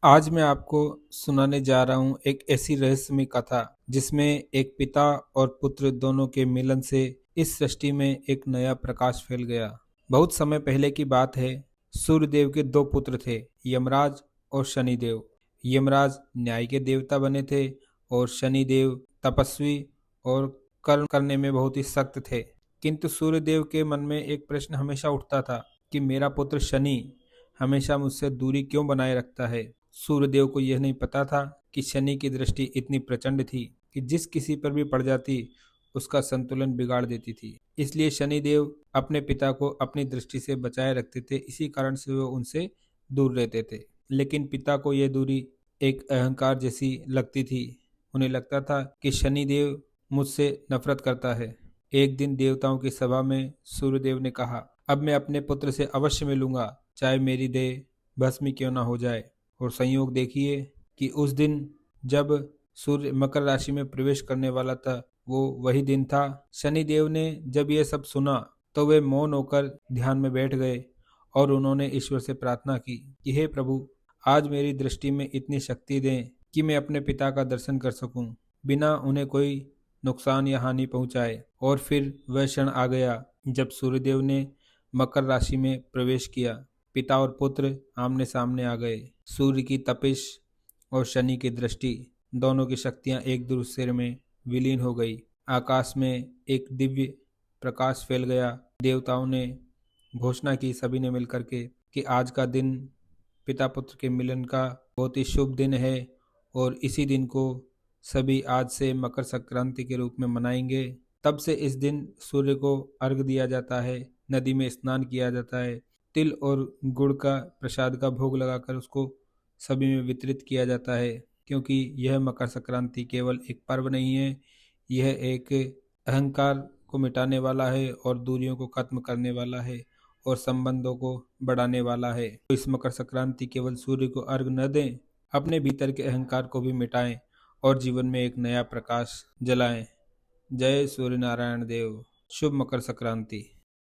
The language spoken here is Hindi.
आज मैं आपको सुनाने जा रहा हूँ एक ऐसी रहस्यमय कथा जिसमें एक पिता और पुत्र दोनों के मिलन से इस सृष्टि में एक नया प्रकाश फैल गया। बहुत समय पहले की बात है। सूर्यदेव के दो पुत्र थे, यमराज और शनिदेव। यमराज न्याय के देवता बने थे और शनिदेव तपस्वी और कर्म करने में बहुत ही सख्त थे। किंतु सूर्यदेव के मन में एक प्रश्न हमेशा उठता था कि मेरा पुत्र शनि हमेशा मुझसे दूरी क्यों बनाए रखता है। सूर्यदेव को यह नहीं पता था कि शनि की दृष्टि इतनी प्रचंड थी कि जिस किसी पर भी पड़ जाती उसका संतुलन बिगाड़ देती थी। इसलिए शनिदेव अपने पिता को अपनी दृष्टि से बचाए रखते थे, इसी कारण से वो उनसे दूर रहते थे। लेकिन पिता को यह दूरी एक अहंकार जैसी लगती थी। उन्हें लगता था कि शनिदेव मुझसे नफरत करता है। एक दिन देवताओं की सभा में सूर्यदेव ने कहा, अब मैं अपने पुत्र से अवश्य मिलूंगा, चाहे मेरी देह भस्मी क्यों ना हो जाए। और संयोग देखिए कि उस दिन जब सूर्य मकर राशि में प्रवेश करने वाला था, वो वही दिन था। शनिदेव ने जब यह सब सुना तो वे मौन होकर ध्यान में बैठ गए और उन्होंने ईश्वर से प्रार्थना की कि हे प्रभु, आज मेरी दृष्टि में इतनी शक्ति दें कि मैं अपने पिता का दर्शन कर सकूं, बिना उन्हें कोई नुकसान या हानि पहुंचाए। और फिर वह क्षण आ गया जब सूर्यदेव ने मकर राशि में प्रवेश किया। पिता और पुत्र आमने सामने आ गए। सूर्य की तपिश और शनि की दृष्टि, दोनों की शक्तियां एक दूसरे में विलीन हो गई। आकाश में एक दिव्य प्रकाश फैल गया। देवताओं ने घोषणा की, सभी ने मिलकर के, कि आज का दिन पिता पुत्र के मिलन का बहुत ही शुभ दिन है और इसी दिन को सभी आज से मकर संक्रांति के रूप में मनाएंगे। तब से इस दिन सूर्य को अर्घ दिया जाता है, नदी में स्नान किया जाता है, तिल और गुड़ का प्रसाद का भोग लगाकर उसको सभी में वितरित किया जाता है। क्योंकि यह मकर संक्रांति केवल एक पर्व नहीं है, यह एक अहंकार को मिटाने वाला है और दूरियों को खत्म करने वाला है और संबंधों को बढ़ाने वाला है। तो इस मकर संक्रांति केवल सूर्य को अर्घ न दें, अपने भीतर के अहंकार को भी मिटाएं और जीवन में एक नया प्रकाश जलाएं। जय सूर्य नारायण देव। शुभ मकर संक्रांति।